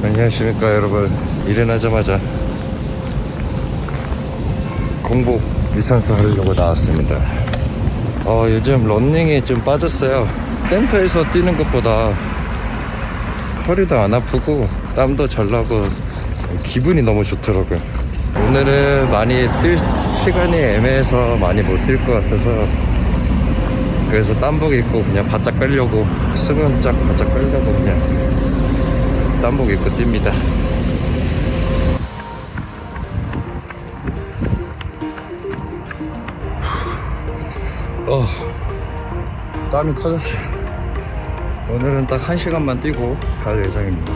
안녕하십니까 여러분. 일어나자마자 공복 유산소 하려고 나왔습니다. 요즘 러닝이 좀 빠졌어요. 센터에서 뛰는 것보다 허리도 안 아프고 땀도 잘 나고 기분이 너무 좋더라고요. 오늘은 많이 뛸 시간이 애매해서 많이 못 뛸 것 같아서, 그래서 땀복 입고 그냥 바짝 빼려고, 승은짝 바짝 빼려고 그냥 땀복 입고 뜁니다. 땀이 터졌어요. 오늘은 딱 1시간만 뛰고 갈 예정입니다.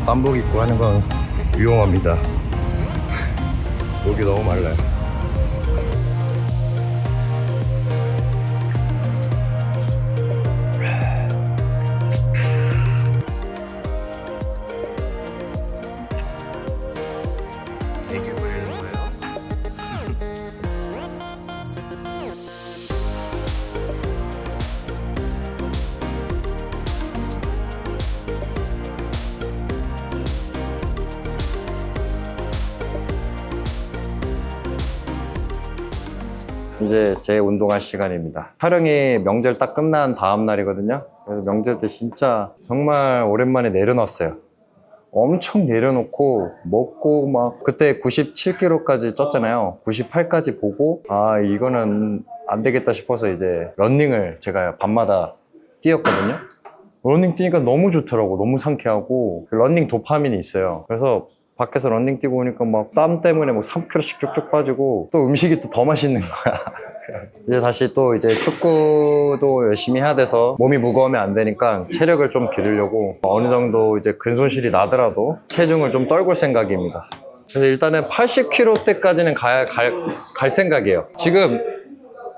땀복 입고 하는 건 위험합니다. 목이 너무 말라요. 이게 보이는 거예요? 이제 제 운동할 시간입니다. 촬영이 명절 딱 끝난 다음 날이거든요. 그래서 명절 때 진짜 정말 오랜만에 내려놨어요. 엄청 내려놓고 먹고 막, 그때 97kg까지 쪘잖아요. 98까지 보고 이거는 안 되겠다 싶어서 이제 러닝을 제가 밤마다 뛰었거든요. 러닝 뛰니까 너무 좋더라고. 너무 상쾌하고 러닝 도파민이 있어요. 그래서 밖에서 러닝 뛰고 오니까 막 땀 때문에 뭐 3kg씩 쭉쭉 빠지고, 또 음식이 또 더 맛있는 거야. 이제 다시 또 이제 축구도 열심히 해야 돼서 몸이 무거우면 안 되니까 체력을 좀 기르려고 어느 정도 이제 근손실이 나더라도 체중을 좀 떨굴 생각입니다. 그래서 일단은 80kg대까지는 갈 생각이에요. 지금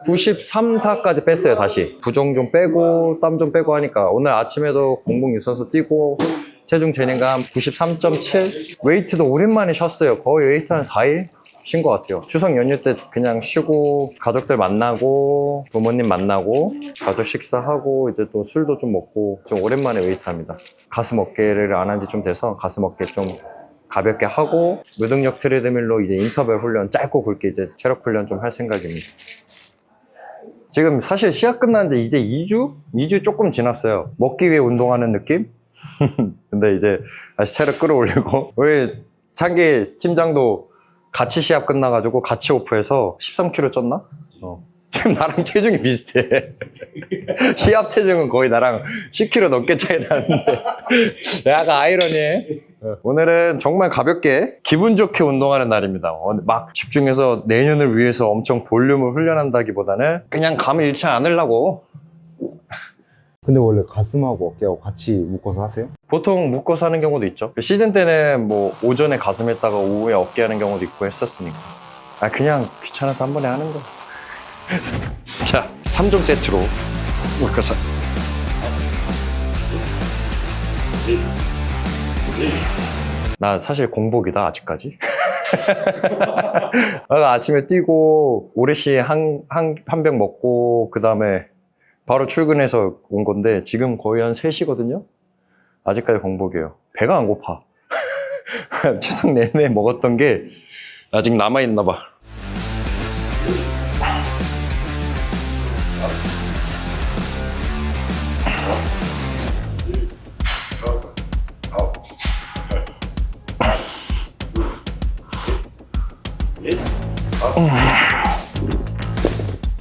93, 4까지 뺐어요. 다시 부종 좀 빼고 땀 좀 빼고 하니까, 오늘 아침에도 공복 유산소 뛰고 체중 재니까 한 93.7? 웨이트도 오랜만에 쉬었어요. 거의 웨이트 한 4일 쉰 것 같아요. 추석 연휴 때 그냥 쉬고 가족들 만나고 부모님 만나고 가족 식사하고 이제 또 술도 좀 먹고 좀 오랜만에 웨이트 합니다. 가슴 어깨를 안 한 지 좀 돼서 가슴 어깨 좀 가볍게 하고, 무등력 트레드밀로 이제 인터벌 훈련 짧고 굵게 이제 체력 훈련 좀 할 생각입니다. 지금 사실 시합 끝난 지 이제 2주 조금 지났어요. 먹기 위해 운동하는 느낌? 근데 이제 다시 체력 끌어올리고, 우리 창기 팀장도 같이 시합 끝나가지고 같이 오프해서 13kg 쪘나? 지금 나랑 체중이 비슷해. 시합 체중은 거의 나랑 10kg 넘게 차이 나는데 약간 아이러니해. 오늘은 정말 가볍게 기분 좋게 운동하는 날입니다. 막 집중해서 내년을 위해서 엄청 볼륨을 훈련한다기보다는 그냥 감 잃지 않으려고. 근데 원래 가슴하고 어깨하고 같이 묶어서 하세요? 보통 묶어서 하는 경우도 있죠. 시즌 때는 뭐 오전에 가슴 했다가 오후에 어깨 하는 경우도 있고 했었으니까. 그냥 귀찮아서 한 번에 하는 거. 자, 3종 세트로 묶어서. 나 사실 공복이다 아직까지. 아침에 뛰고 오레시 한 병 먹고 그 다음에 바로 출근해서 온 건데, 지금 거의 한 3시거든요? 아직까지 공복이에요. 배가 안 고파. 추석 내내 먹었던 게 아직 남아있나 봐.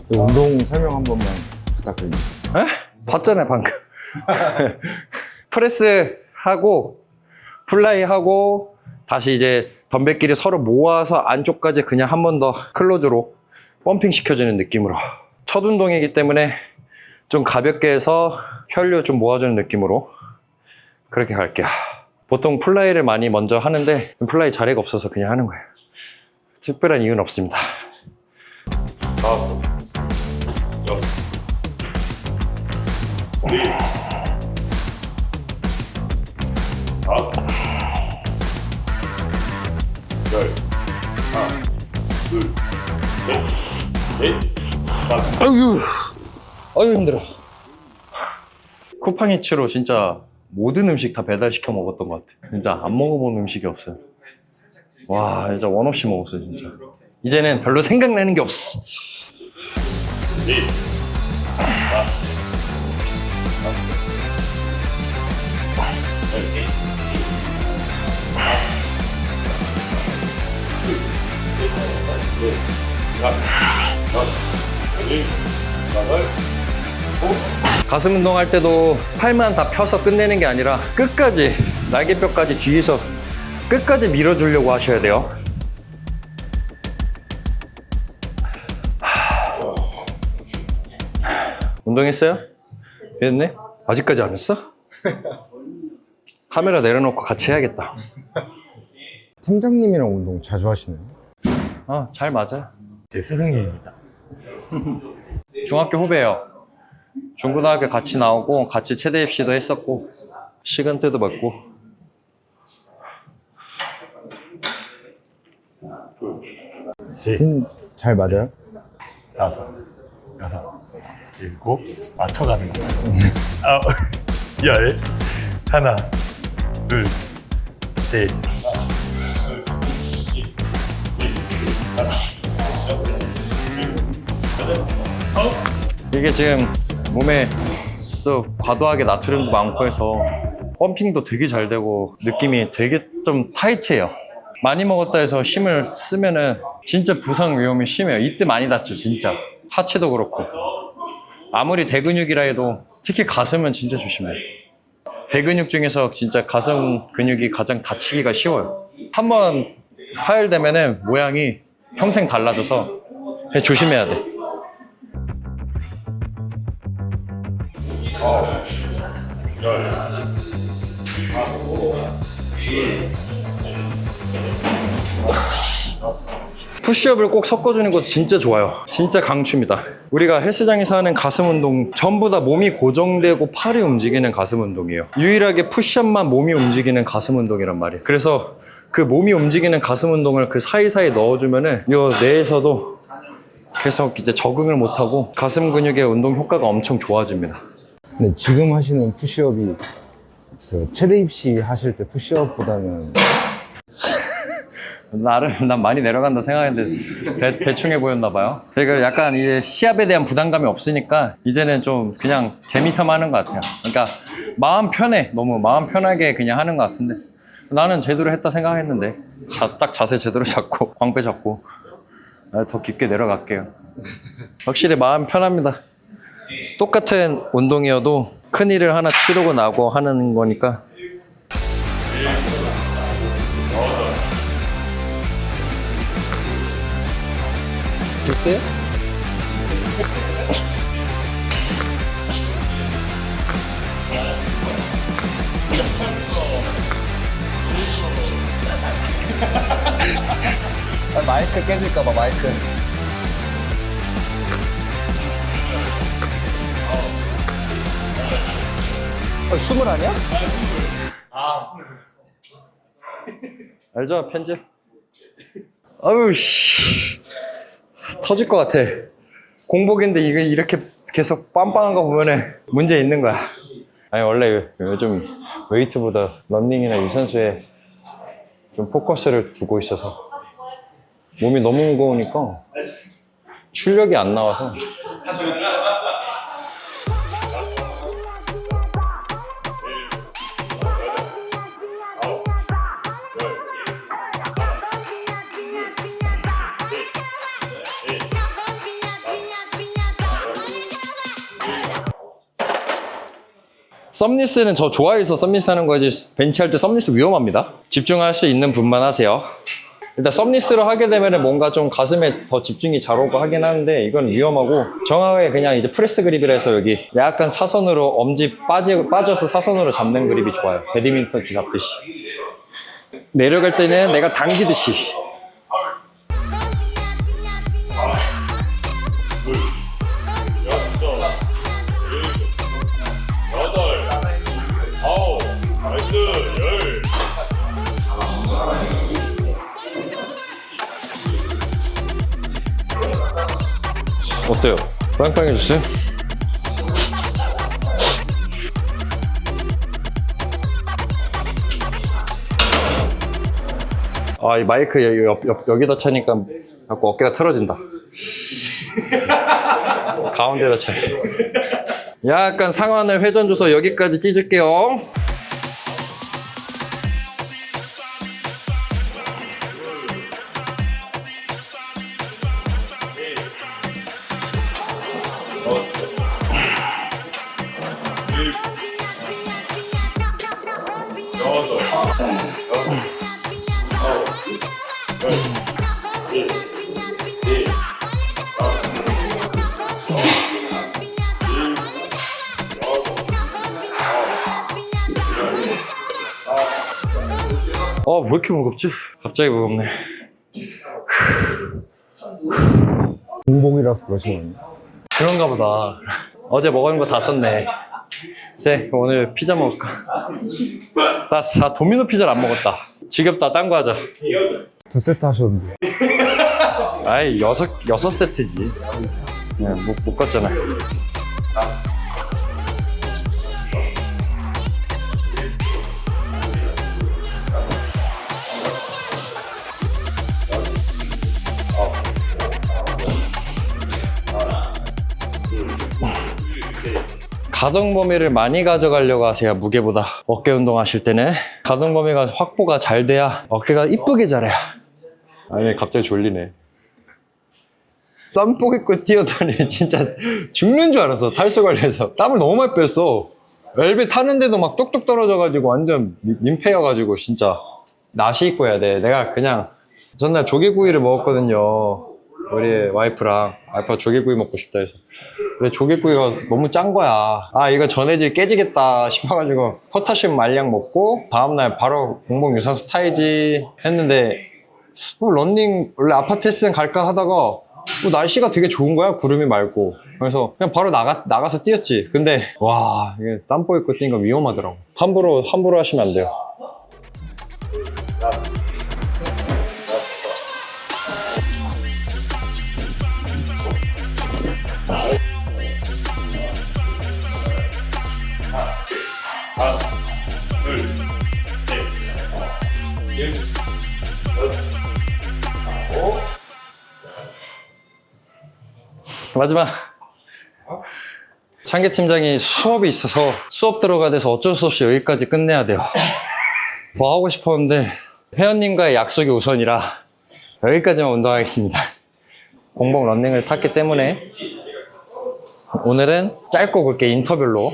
운동 설명 한 번만 부탁드립니다. 봤잖아요 방금. 프레스 하고 플라이 하고 다시 이제 덤벨끼리 서로 모아서 안쪽까지 그냥 한 번 더 클로즈로 펌핑 시켜주는 느낌으로. 첫 운동이기 때문에 좀 가볍게 해서 혈류 좀 모아주는 느낌으로 그렇게 갈게요. 보통 플라이를 많이 먼저 하는데 플라이 자리가 없어서 그냥 하는 거예요. 특별한 이유는 없습니다. 아유 힘들어. 쿠팡이츠로 진짜 모든 음식 다 배달시켜 먹었던 것 같아. 진짜 안 먹어본 음식이 없어요. 와, 진짜 원 없이 먹었어요, 진짜. 이제는 별로 생각나는 게 없어. 가슴 운동할 때도 팔만 다 펴서 끝내는 게 아니라 끝까지 날개뼈까지 뒤에서 끝까지 밀어주려고 하셔야 돼요. 운동했어요? 했네? 아직까지 안 했어? 카메라 내려놓고 같이 해야겠다. 팀장님이랑 운동 자주 하시나요? 잘 맞아요. 제 스승님입니다. 중학교 후배예요. 중고등학교 같이 나오고 같이 체대 입시도 했었고 시간대도 맞고. 셋, 팀 잘 맞아요? 다섯, 여섯, 일곱, 맞춰가는 거죠. 아홉, 열, 하나, 둘, 셋. 이게 지금 몸에 과도하게 나트륨도 많고 해서 펌핑도 되게 잘 되고 느낌이 되게 좀 타이트해요. 많이 먹었다 해서 힘을 쓰면은 진짜 부상 위험이 심해요. 이때 많이 다쳐 진짜. 하체도 그렇고 아무리 대근육이라 해도 특히 가슴은 진짜 조심해요. 대근육 중에서 진짜 가슴 근육이 가장 다치기가 쉬워요. 한번 파열되면은 모양이 평생 달라져서 조심해야 돼. 푸시업을 꼭 섞어주는 것도 진짜 좋아요. 진짜 강추입니다. 우리가 헬스장에서 하는 가슴 운동 전부 다 몸이 고정되고 팔이 움직이는 가슴 운동이에요. 유일하게 푸시업만 몸이 움직이는 가슴 운동이란 말이에요. 그래서 그 몸이 움직이는 가슴 운동을 그 사이사이 넣어주면은 이 뇌에서도 계속 이제 적응을 못하고 가슴 근육의 운동 효과가 엄청 좋아집니다. 근데 지금 하시는 푸시업이 그 체대 입시 하실 때 푸시업보다는 나름 난 많이 내려간다 생각했는데 대충해 보였나 봐요. 그러니까 약간 이제 시합에 대한 부담감이 없으니까 이제는 좀 그냥 재미삼아 하는 것 같아요. 그러니까 마음 편해. 너무 마음 편하게 그냥 하는 것 같은데 나는 제대로 했다 생각했는데 딱 자세 제대로 잡고 광배 잡고 더 깊게 내려갈게요. 확실히 마음 편합니다. 똑같은 운동이어도 큰 일을 하나 치르고 나고 하는 거니까. 됐어요? 마이크 깨질까봐 마이크. 스물 아니야? 알죠? 편집? 아유 씨 터질 것 같아. 공복인데 이게 이렇게 계속 빵빵한 거 보면은 문제 있는 거야. 아니 원래 요즘 웨이트보다 런닝이나 유산소에 좀 포커스를 두고 있어서 몸이 너무 무거우니까 출력이 안 나와서. 썸니스는 저 좋아해서 썸니스 하는 거지 벤치할 때 썸니스 위험합니다. 집중할 수 있는 분만 하세요. 일단 썸니스로 하게 되면 뭔가 좀 가슴에 더 집중이 잘 오고 하긴 하는데 이건 위험하고 정확하게 그냥 이제 프레스 그립이라 해서 여기 약간 사선으로 엄지 빠져서 사선으로 잡는 그립이 좋아요. 배드민턴 잡듯이. 내려갈 때는 내가 당기듯이. 어때요? 빵빵해졌어요? 아, 이 마이크 여기다 차니까 자꾸 어깨가 틀어진다. 가운데다 차. 약간 상완을 회전 줘서 여기까지 찢을게요. 왜 이렇게 무겁지? 갑자기 무겁네. 공복이라서 그러시거든요. 그런가 보다. 어제 먹은 거 다 썼네. 이제 오늘 피자 먹을까? 나 도미노 피자를 안 먹었다. 지겹다. 딴 거 하자. 2세트 하셨는데. 아이, 여섯 세트지. 네, 못 갔잖아. 가동 범위를 많이 가져가려고 하세요. 무게보다. 어깨 운동 하실 때는 가동 범위가 확보가 잘 돼야 어깨가 이쁘게 자라요. 아니, 갑자기 졸리네. 땀복 입고 뛰었더니 진짜 죽는 줄 알았어. 탈수 관리해서 땀을 너무 많이 뺐어. 엘베 타는데도 막 뚝뚝 떨어져가지고 완전 민폐여가지고 진짜 나시 입고 해야 돼. 내가 그냥 전날 조개구이를 먹었거든요. 우리 와이프랑. 와이프가 조개구이 먹고 싶다 해서. 근데 조개구이가 너무 짠 거야. 아, 이거 전해질 깨지겠다 싶어가지고 포타슘 말량 먹고 다음날 바로 공복 유산소 타야지 했는데 런닝 원래 아파트 헬스장 갈까 하다가 날씨가 되게 좋은 거야. 구름이 맑고. 그래서 그냥 바로 나가서 뛰었지. 근데 와, 이게 땀보 입고 뛰니까 위험하더라고. 함부로 하시면 안 돼요. 하나, 둘, 셋, 1, 2, 5. 마지막. 창계 팀장이 수업이 있어서 수업 들어가야 돼서 어쩔 수 없이 여기까지 끝내야 돼요. 더 하고 싶었는데 회원님과의 약속이 우선이라 여기까지만 운동하겠습니다. 공복 런닝을 탔기 때문에 오늘은 짧고 굵게 인터벌로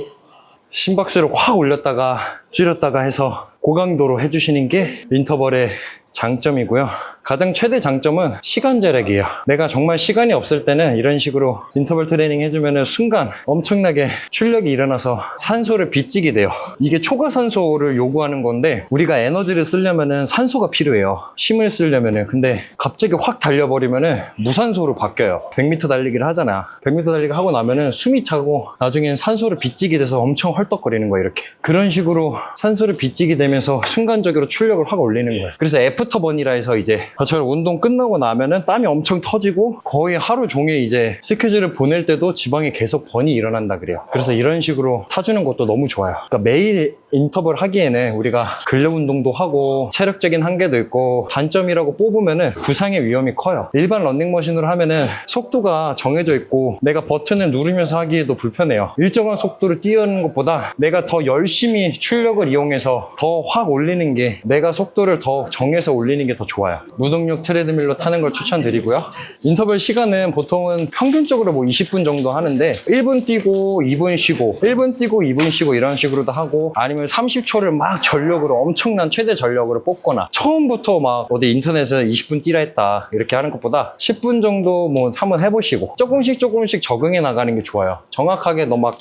심박수를 확 올렸다가 줄였다가 해서 고강도로 해주시는 게 인터벌의 장점이고요. 가장 최대 장점은 시간 절약이에요. 내가 정말 시간이 없을 때는 이런 식으로 인터벌 트레이닝 해주면 순간 엄청나게 출력이 일어나서 산소를 빚지게 돼요. 이게 초과산소를 요구하는 건데 우리가 에너지를 쓰려면 산소가 필요해요. 힘을 쓰려면. 근데 갑자기 확 달려버리면 무산소로 바뀌어요. 100m 달리기를 하잖아. 100m 달리기 하고 나면 숨이 차고 나중엔 산소를 빚지게 돼서 엄청 헐떡거리는 거예요. 이렇게. 그런 식으로 산소를 빚지게 되면서 순간적으로 출력을 확 올리는 거예요. 그래서 애프터버니라 해서 이제 저처럼 운동 끝나고 나면은 땀이 엄청 터지고 거의 하루 종일 이제 스케줄을 보낼 때도 지방이 계속 번이 일어난다 그래요. 그래서 이런 식으로 타주는 것도 너무 좋아요. 그러니까 매일 인터벌 하기에는 우리가 근력 운동도 하고 체력적인 한계도 있고 단점이라고 뽑으면은 부상의 위험이 커요. 일반 런닝머신으로 하면은 속도가 정해져 있고 내가 버튼을 누르면서 하기에도 불편해요. 일정한 속도를 뛰는 것보다 내가 더 열심히 출력을 이용해서 더 확 올리는 게 내가 속도를 더 정해서 올리는 게 더 좋아요. 무동력 트레드밀로 타는 걸 추천드리고요. 인터벌 시간은 보통은 평균적으로 뭐 20분 정도 하는데 1분 뛰고 2분 쉬고 1분 뛰고 2분 쉬고 이런 식으로도 하고 아니면 30초를 막 전력으로 엄청난 최대 전력으로 뽑거나 처음부터 막 어디 인터넷에서 20분 뛰라 했다 이렇게 하는 것보다 10분 정도 뭐 한번 해보시고 조금씩 적응해 나가는 게 좋아요. 정확하게 너 막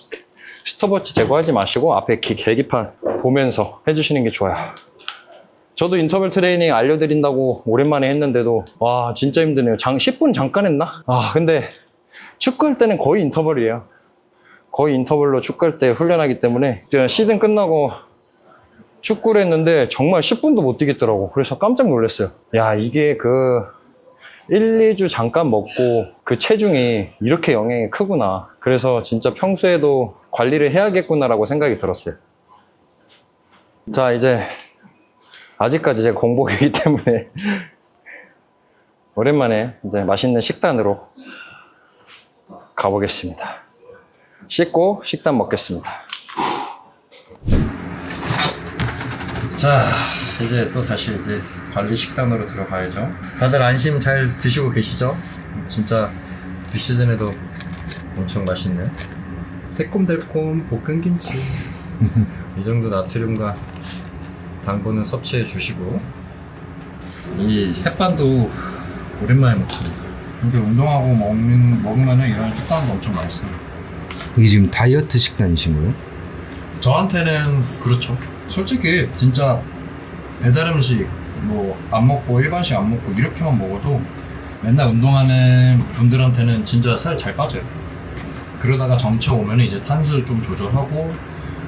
스톱워치 제거하지 마시고 앞에 계기판 보면서 해주시는 게 좋아요. 저도 인터벌 트레이닝 알려드린다고 오랜만에 했는데도 와 진짜 힘드네요. 10분 잠깐 했나? 근데 축구할 때는 거의 인터벌이에요. 거의 인터벌로 축구할 때 훈련하기 때문에 시즌 끝나고 축구를 했는데 정말 10분도 못 뛰겠더라고. 그래서 깜짝 놀랐어요. 야, 이게 그 1, 2주 잠깐 먹고 그 체중이 이렇게 영향이 크구나. 그래서 진짜 평소에도 관리를 해야겠구나라고 생각이 들었어요. 자, 이제 아직까지 제가 공복이기 때문에 오랜만에 이제 맛있는 식단으로 가보겠습니다. 씻고 식단 먹겠습니다. 자, 이제 또 다시 이제 관리 식단으로 들어가야죠. 다들 안심 잘 드시고 계시죠? 진짜 비시즌에도 엄청 맛있는 새콤달콤 볶은 김치. 이 정도 나트륨과 당분은 섭취해 주시고, 이 햇반도 오랜만에 먹습니다. 이게 운동하고 먹으면은 이런 식단도 엄청 맛있어요. 이게 지금 다이어트 식단이신 거예요? 저한테는 그렇죠. 솔직히 진짜 배달 음식 뭐 안 먹고 일반식 안 먹고 이렇게만 먹어도 맨날 운동하는 분들한테는 진짜 살 잘 빠져요. 그러다가 점차 오면은 이제 탄수 좀 조절하고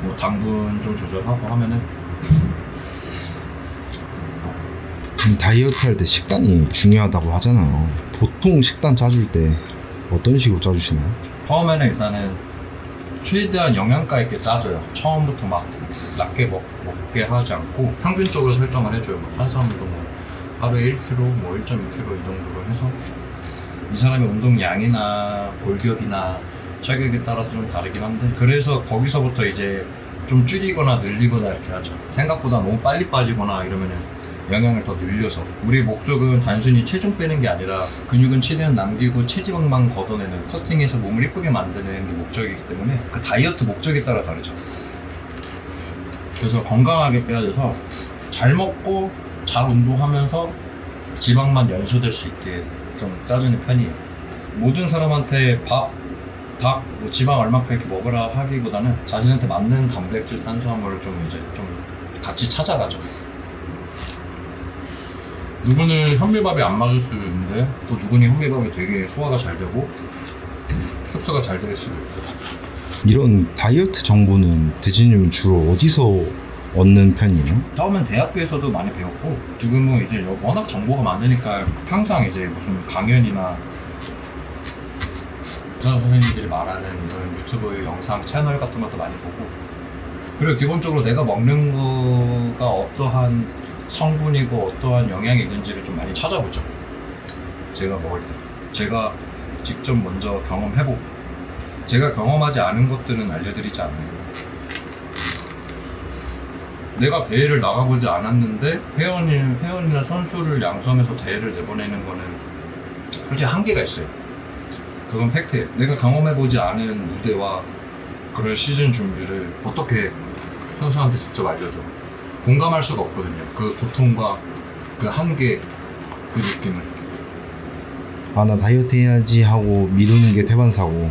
뭐 당분 좀 조절하고 하면은 다이어트 할 때 식단이 중요하다고 하잖아요. 보통 식단 짜줄 때 어떤 식으로 짜주시나요? 처음에는 일단은 최대한 영양가 있게 짜줘요. 처음부터 막 낮게 먹게 하지 않고 평균적으로 설정을 해줘요. 뭐 탄수화물도 뭐 하루에 1kg, 뭐 1.2kg 이 정도로 해서 이 사람의 운동량이나 골격이나 체격에 따라서 좀 다르긴 한데, 그래서 거기서부터 이제 좀 줄이거나 늘리거나 이렇게 하죠. 생각보다 너무 빨리 빠지거나 이러면은 영양을 더 늘려서, 우리의 목적은 단순히 체중 빼는 게 아니라 근육은 최대한 남기고 체지방만 걷어내는, 커팅해서 몸을 이쁘게 만드는 게 목적이기 때문에 그 다이어트 목적에 따라 다르죠. 그래서 건강하게 빼야 돼서 잘 먹고 잘 운동하면서 지방만 연소될 수 있게 좀 짜주는 편이에요. 모든 사람한테 밥, 닭, 뭐 지방 얼마큼 이렇게 먹으라 하기보다는 자신한테 맞는 단백질, 탄수화물을 좀 이제 좀 같이 찾아가죠. 누구는 현미밥이 안 맞을 수도 있는데 또 누구는 현미밥이 되게 소화가 잘 되고 흡수가 잘 될 수도 있고. 이런 다이어트 정보는 대진님은 주로 어디서 얻는 편이에요? 처음엔 대학교에서도 많이 배웠고, 지금은 이제 워낙 정보가 많으니까 항상 이제 무슨 강연이나 의사 선생님들이 말하는 이런 유튜브 영상 채널 같은 것도 많이 보고, 그리고 기본적으로 내가 먹는 거가 어떠한 성분이고 어떠한 영양이 있는지를 좀 많이 찾아보죠. 제가 먹을 때 제가 직접 먼저 경험해보고, 제가 경험하지 않은 것들은 알려드리지 않아요. 내가 대회를 나가보지 않았는데 회원이나 선수를 양성해서 대회를 내보내는 거는 솔직히 한계가 있어요. 그건 팩트예요. 내가 경험해보지 않은 무대와 그런 시즌 준비를 어떻게 선수한테 직접 알려줘. 공감할 수가 없거든요. 그 고통과 그 한계, 그 느낌을. 아, 나 다이어트 해야지 하고 미루는 게 태반사고.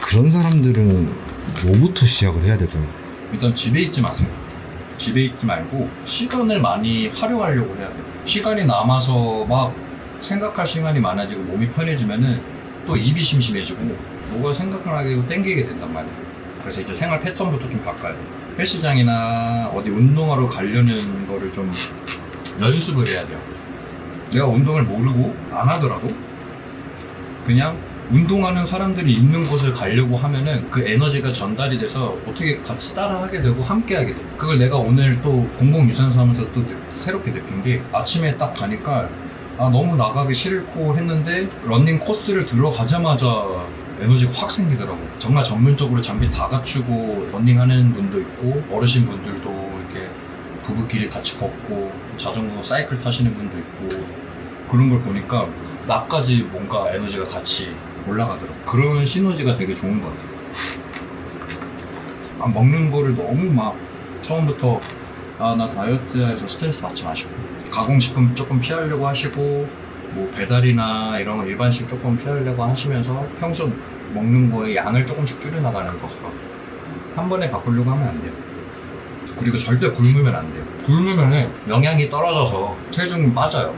그런 사람들은 뭐부터 시작을 해야 될까요? 일단 집에 있지 마세요. 집에 있지 말고 시간을 많이 활용하려고 해야 돼요. 시간이 남아서 막 생각할 시간이 많아지고 몸이 편해지면은 또 입이 심심해지고 뭐가 생각을 하게 땡기게 된단 말이에요. 그래서 이제 생활 패턴부터 좀 바꿔야 돼요. 헬스장이나 어디 운동하러 가려는 거를 좀 연습을 해야 돼요. 내가 운동을 모르고 안 하더라도 그냥 운동하는 사람들이 있는 곳을 가려고 하면은 그 에너지가 전달이 돼서 어떻게 같이 따라 하게 되고 함께 하게 돼요. 그걸 내가 오늘 또 공복유산소 하면서 또 새롭게 느낀 게, 아침에 딱 가니까 너무 나가기 싫고 했는데 러닝 코스를 들어가자마자 에너지가 확 생기더라고. 정말 전문적으로 장비 다 갖추고 러닝하는 분도 있고, 어르신 분들도 이렇게 부부끼리 같이 걷고 자전거 사이클 타시는 분도 있고, 그런 걸 보니까 나까지 뭔가 에너지가 같이 올라가더라고. 그런 시너지가 되게 좋은 것 같아요. 먹는 거를 너무 막 처음부터 나 다이어트해서 스트레스 받지 마시고, 가공식품 조금 피하려고 하시고, 뭐 배달이나 이런 거 일반식 조금 피하려고 하시면서 평소 먹는 거에 양을 조금씩 줄여나가는 거 한 번에 바꾸려고 하면 안 돼요. 그리고 절대 굶으면 안 돼요. 굶으면 영양이 떨어져서 체중이 빠져요.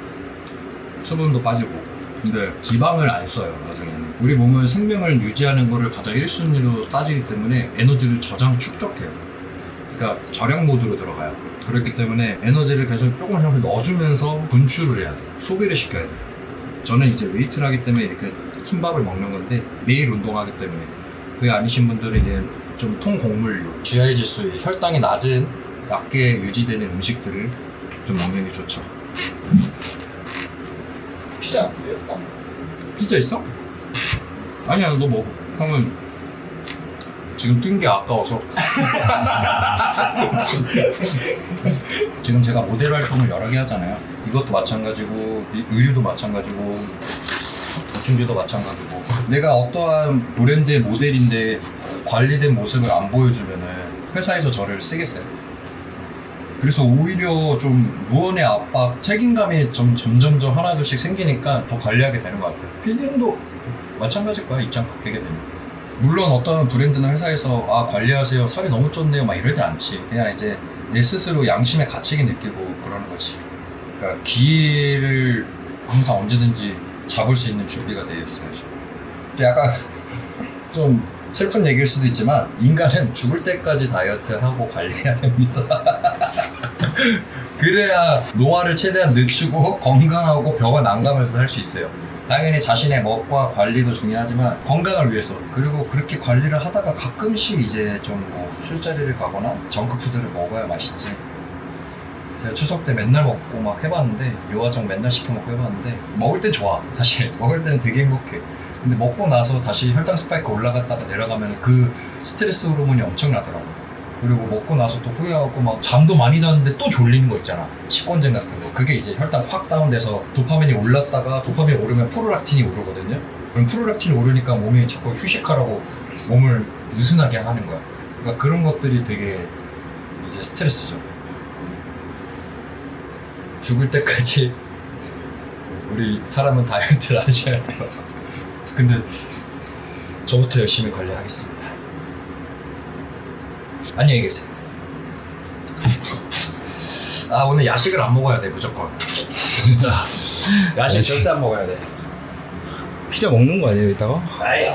수분도 빠지고. 근데 지방을 안 써요, 나중에는. 우리 몸은 생명을 유지하는 거를 가장 1순위로 따지기 때문에 에너지를 저장 축적해요. 그러니까 절약 모드로 들어가요. 그렇기 때문에 에너지를 계속 조금씩 넣어주면서 분출을 해야 돼요. 소비를 시켜야 돼요. 저는 이제 웨이트를 하기 때문에 이렇게 흰밥을 먹는 건데, 매일 운동하기 때문에. 그게 아니신 분들은 이제 좀 통곡물류, GI 지수, 혈당이 낮게 유지되는 음식들을 좀 먹는 게 좋죠. 피자 안 드세요? 피자 있어? 아니야, 너 먹어. 형은 지금 뜬 게 아까워서. 지금 제가 모델 활동을 여러 개 하잖아요. 이것도 마찬가지고, 의류도 마찬가지고, 보충제도 마찬가지고. 내가 어떠한 브랜드의 모델인데 관리된 모습을 안 보여주면은 회사에서 저를 쓰겠어요. 그래서 오히려 좀 무언의 압박, 책임감이 점점점 하나둘씩 생기니까 더 관리하게 되는 것 같아요. PD님도 마찬가지일 거야, 입장 바뀌게 되면. 물론 어떤 브랜드나 회사에서 아 관리하세요, 살이 너무 쪘네요 막 이러지 않지. 그냥 이제 내 스스로 양심의 가책이 느끼고 그러는 거지. 그러니까 기회를 항상 언제든지 잡을 수 있는 준비가 되어 있어야죠. 약간 좀 슬픈 얘기일 수도 있지만 인간은 죽을 때까지 다이어트하고 관리해야 됩니다. 그래야 노화를 최대한 늦추고 건강하고 병원 안 가면서 살 수 있어요. 당연히 자신의 먹과 관리도 중요하지만 건강을 위해서. 그리고 그렇게 관리를 하다가 가끔씩 이제 좀 뭐 술자리를 가거나 정크푸드를 먹어야 맛있지. 제가 추석 때 맨날 먹고 막 해봤는데 요아정 맨날 시켜 먹고 해봤는데 먹을 땐 좋아. 사실 먹을 땐 되게 행복해. 근데 먹고 나서 다시 혈당 스파이크 올라갔다가 내려가면 그 스트레스 호르몬이 엄청나더라고. 그리고 먹고 나서 또 후회하고 막 잠도 많이 잤는데 또 졸리는 거 있잖아. 식곤증 같은 거. 그게 이제 혈당 확 다운돼서 도파민이 올랐다가 도파민이 오르면 프롤락틴이 오르거든요. 그럼 프롤락틴이 오르니까 몸이 자꾸 휴식하라고 몸을 느슨하게 하는 거야. 그러니까 그런 것들이 되게 이제 스트레스죠. 죽을 때까지 우리 사람은 다이어트를 하셔야 돼요. 근데 저부터 열심히 관리하겠습니다. 안녕히 계세요. 아 오늘 야식을 안 먹어야 돼 무조건. 진짜 야식 절대 안 먹어야 돼. 피자 먹는 거 아니에요, 이따가? 아예